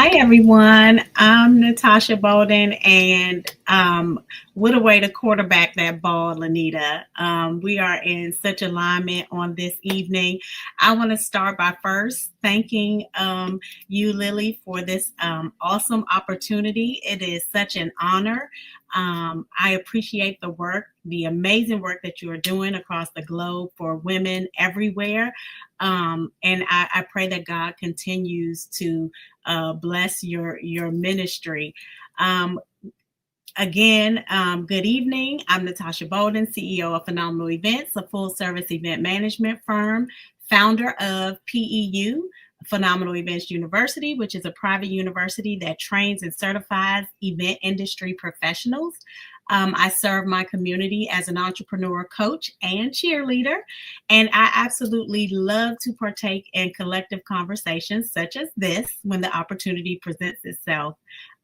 Hi, everyone. I'm Natasha Bolden, and what a way to quarterback that ball, Lanita. We are in such alignment on this evening. I want to start by first thanking you, Lily, for this awesome opportunity. It is such an honor. I appreciate the work, the amazing work that you are doing across the globe for women everywhere. And I pray that God continues to bless your ministry. Um, Again, good evening. I'm Natasha Bolden, CEO of Phenomenal Events, a full service event management firm, founder of PEU, Phenomenal Events University, which is a private university that trains and certifies event industry professionals. I serve my community as an entrepreneur, coach, and cheerleader. And I absolutely love to partake in collective conversations such as this when the opportunity presents itself.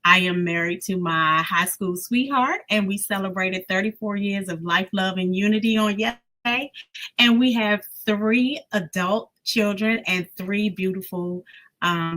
I am married to my high school sweetheart, and we celebrated 34 years of life, love, and unity on yesterday. And we have three adult children and three beautiful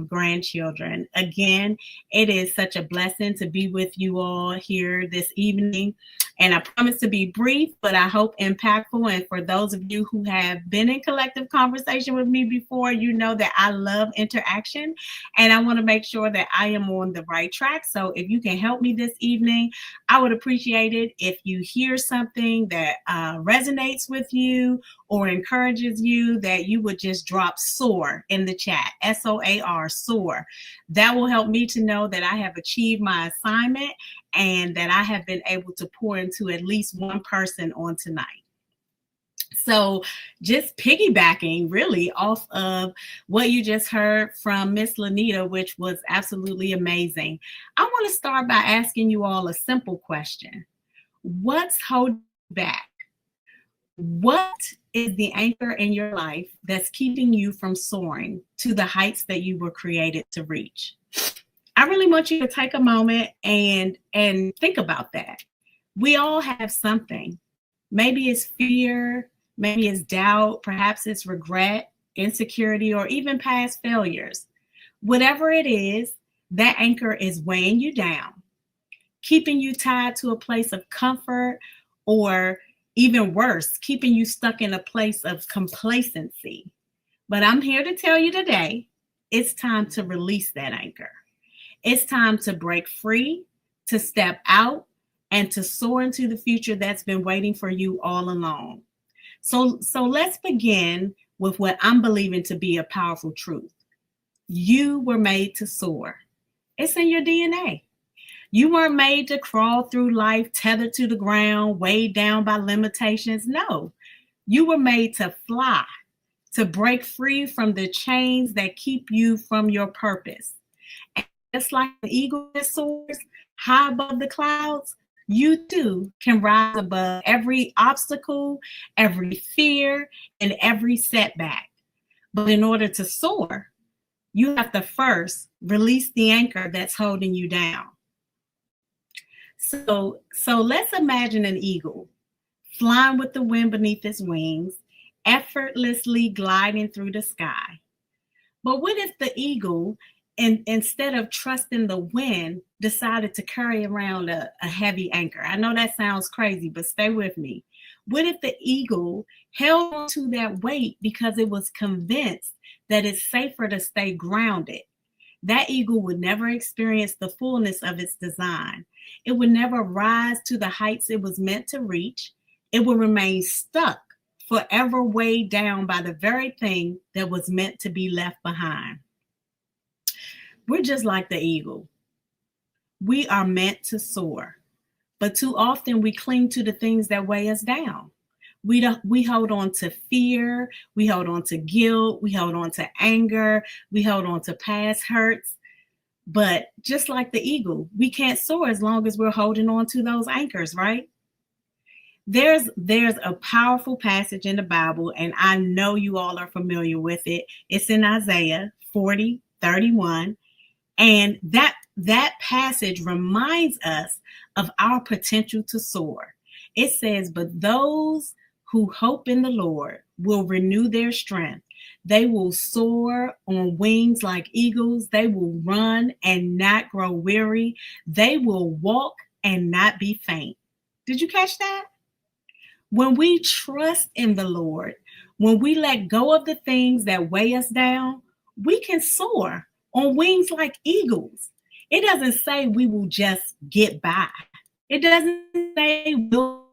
grandchildren. Again, it is such a blessing to be with you all here this evening. And I promise to be brief, but I hope impactful. And for those of you who have been in collective conversation with me before, you know that I love interaction and I want to make sure that I am on the right track. So if you can help me this evening, I would appreciate it if you hear something that resonates with you or encourages you, that you would just drop SOAR in the chat, SOAR, SOAR. That will help me to know that I have achieved my assignment and that I have been able to pour into at least one person on tonight. So just piggybacking really off of what you just heard from Miss Lanita, which was absolutely amazing. I want to start by asking you all a simple question. What's holding you back? What is the anchor in your life that's keeping you from soaring to the heights that you were created to reach? I really want you to take a moment and think about that. We all have something. Maybe it's fear, maybe it's doubt, perhaps it's regret, insecurity, or even past failures. Whatever it is, that anchor is weighing you down, keeping you tied to a place of comfort, or even worse, keeping you stuck in a place of complacency. But I'm here to tell you today, it's time to release that anchor. It's time to break free, to step out, and to soar into the future that's been waiting for you all along. So let's begin with what I'm believing to be a powerful truth. You were made to soar. It's in your DNA. You weren't made to crawl through life tethered to the ground, weighed down by limitations. No, you were made to fly, to break free from the chains that keep you from your purpose. And just like an eagle that soars high above the clouds, you too can rise above every obstacle, every fear, and every setback. But in order to soar, you have to first release the anchor that's holding you down. So let's imagine an eagle flying with the wind beneath its wings, effortlessly gliding through the sky. But what if the eagle, instead of trusting the wind, decided to carry around a heavy anchor? I know that sounds crazy, but stay with me. What if the eagle held on to that weight because it was convinced that it's safer to stay grounded? That eagle would never experience the fullness of its design. It would never rise to the heights it was meant to reach. It would remain stuck, forever weighed down by the very thing that was meant to be left behind. We're just like the eagle. We are meant to soar, but too often we cling to the things that weigh us down. We hold on to fear, we hold on to guilt, we hold on to anger, we hold on to past hurts. But just like the eagle, we can't soar as long as we're holding on to those anchors, right? There's a powerful passage in the Bible, and I know you all are familiar with it. It's in Isaiah 40:31. And that passage reminds us of our potential to soar. It says, but those who hope in the Lord will renew their strength. They will soar on wings like eagles. They will run and not grow weary. They will walk and not be faint. Did you catch that? When we trust in the Lord, when we let go of the things that weigh us down, we can soar on wings like eagles. It doesn't say we will just get by. It doesn't say we'll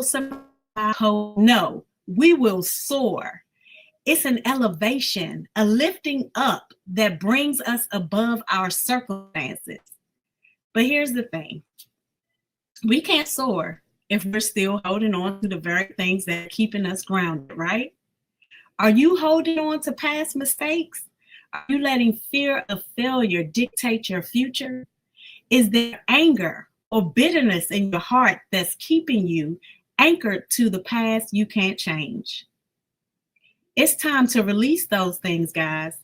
survive. No, we will soar. It's an elevation, a lifting up that brings us above our circumstances. But here's the thing, we can't soar if we're still holding on to the very things that are keeping us grounded, right? Are you holding on to past mistakes? Are you letting fear of failure dictate your future? Is there anger or bitterness in your heart that's keeping you anchored to the past you can't change? It's time to release those things, guys.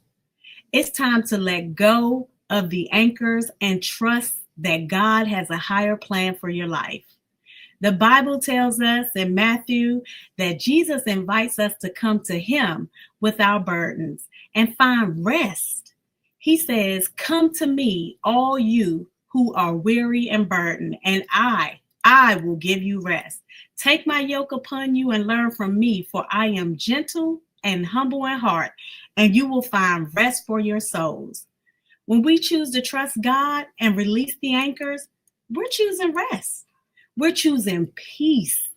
It's time to let go of the anchors and trust that God has a higher plan for your life. The Bible tells us in Matthew that Jesus invites us to come to him with our burdens and find rest. He says, "Come to me, all you who are weary and burdened, and I will give you rest. Take my yoke upon you and learn from me, for I am gentle and humble in heart, and you will find rest for your souls." When we choose to trust God and release the anchors, we're choosing rest. We're choosing peace,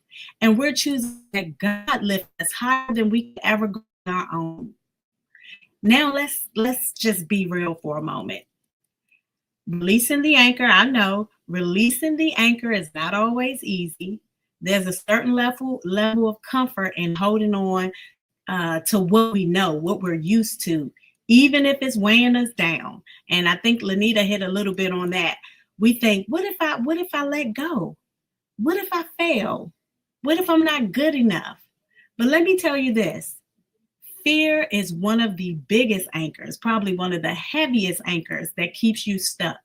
and we're choosing that God lifts us higher than we could ever go on our own. Now let's just be real for a moment. Releasing the anchor, I know releasing the anchor is not always easy. There's a certain level of comfort in holding on to what we know, what we're used to, even if it's weighing us down. And I think Lanita hit a little bit on that. We think, what if I let go? What if I fail? What if I'm not good enough? But let me tell you this. Fear is one of the biggest anchors, probably one of the heaviest anchors that keeps you stuck.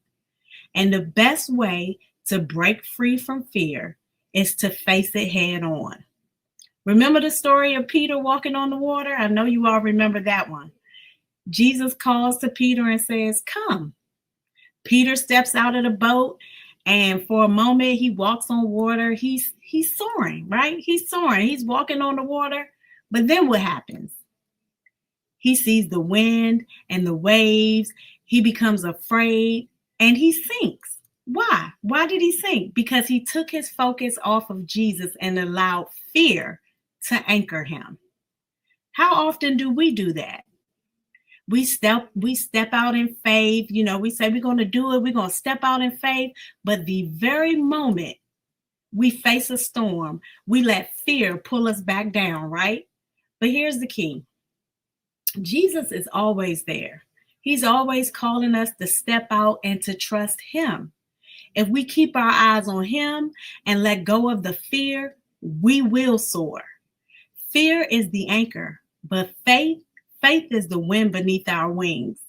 And the best way to break free from fear is to face it head on. Remember the story of Peter walking on the water? I know you all remember that one. Jesus calls to Peter and says, "Come." Peter steps out of the boat, and for a moment he walks on water. He's soaring, right? He's soaring. He's walking on the water. But then what happens? He sees the wind and the waves. He becomes afraid and he sinks. Why? Why did he sink? Because he took his focus off of Jesus and allowed fear to anchor him. How often do we do that? We step out in faith. We say we're going to do it. We're going to step out in faith. But the very moment we face a storm, we let fear pull us back down, right? But here's the key. Jesus is always there. He's always calling us to step out and to trust him. If we keep our eyes on him and let go of the fear, we will soar. Fear is the anchor, but faith is the wind beneath our wings.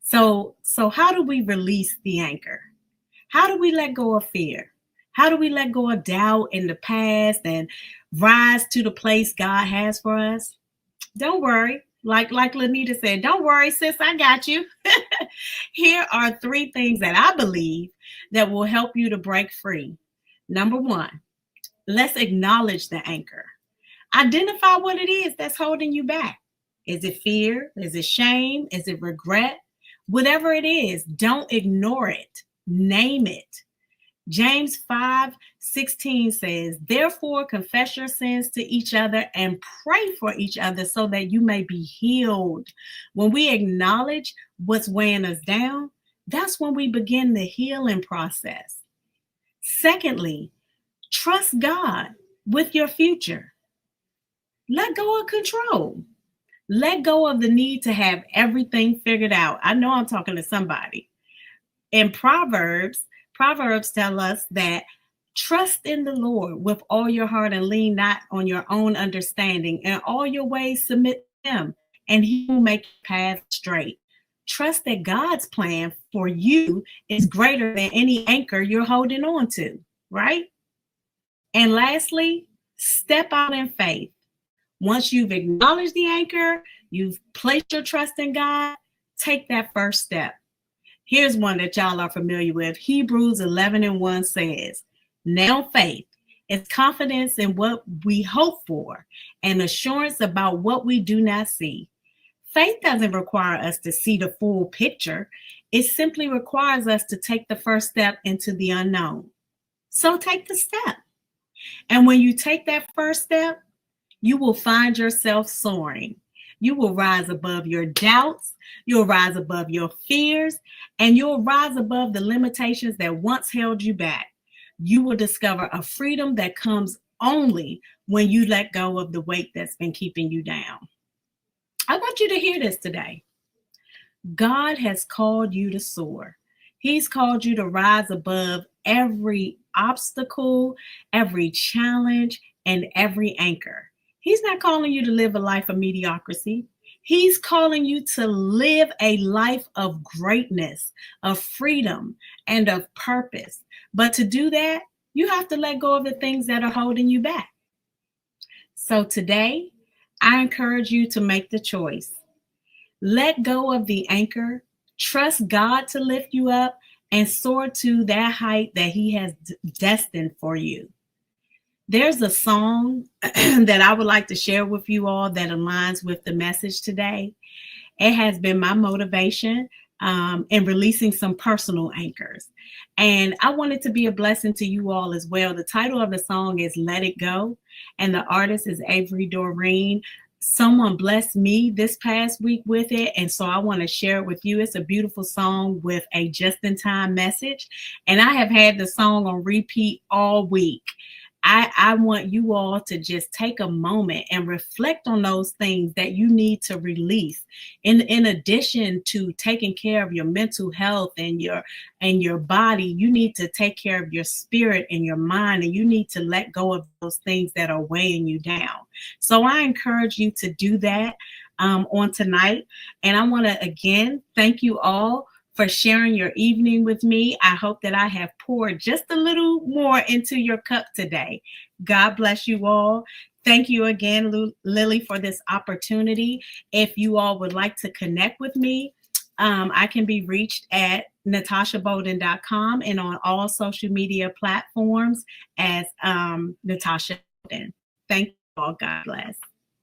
So how do we release the anchor? How do we let go of fear? How do we let go of doubt in the past and rise to the place God has for us? Don't worry. Like Lanita said, don't worry, sis, I got you. Here are 3 things that I believe that will help you to break free. Number 1, let's acknowledge the anchor. Identify what it is that's holding you back. Is it fear? Is it shame? Is it regret? Whatever it is, don't ignore it. Name it. James 5:16 says, "Therefore confess your sins to each other and pray for each other so that you may be healed." When we acknowledge what's weighing us down, that's when we begin the healing process. Secondly, trust God with your future. Let go of control. Let go of the need to have everything figured out. I know I'm talking to somebody. In Proverbs tell us that trust in the Lord with all your heart and lean not on your own understanding. In all your ways submit to him, and he will make your path straight. Trust that God's plan for you is greater than any anchor you're holding on to, right? And lastly, step out in faith. Once you've acknowledged the anchor, You've placed your trust in God. Take that first step. Here's one that y'all are familiar with. Hebrews 11:1 says, now faith is confidence in what we hope for and assurance about what we do not see. Faith doesn't require us to see the full picture. It simply requires us to take the first step into the unknown. So take the step. And when you take that first step, you will find yourself soaring. You will rise above your doubts. You'll rise above your fears, and you'll rise above the limitations that once held you back. You will discover a freedom that comes only when you let go of the weight that's been keeping you down. I want you to hear this today. God has called you to soar. He's called you to rise above every obstacle, every challenge, and every anchor. He's not calling you to live a life of mediocrity. He's calling you to live a life of greatness, of freedom, and of purpose. But to do that, you have to let go of the things that are holding you back. So today, I encourage you to make the choice. Let go of the anchor, trust God to lift you up, and soar to that height that He has destined for you. There's a song that I would like to share with you all that aligns with the message today. It has been my motivation in releasing some personal anchors. And I want it to be a blessing to you all as well. The title of the song is Let It Go, and the artist is Avery Doreen. Someone blessed me this past week with it, and so I want to share it with you. It's a beautiful song with a just-in-time message, and I have had the song on repeat all week. I want you all to just take a moment and reflect on those things that you need to release. In addition to taking care of your mental health and your body, you need to take care of your spirit and your mind, and you need to let go of those things that are weighing you down. So I encourage you to do that on tonight. And I want to again thank you all for sharing your evening with me. I hope that I have poured just a little more into your cup today. God bless you all. Thank you again, Lily, for this opportunity. If you all would like to connect with me, I can be reached at natashabolden.com and on all social media platforms as Natasha Bolden. Thank you all. God bless.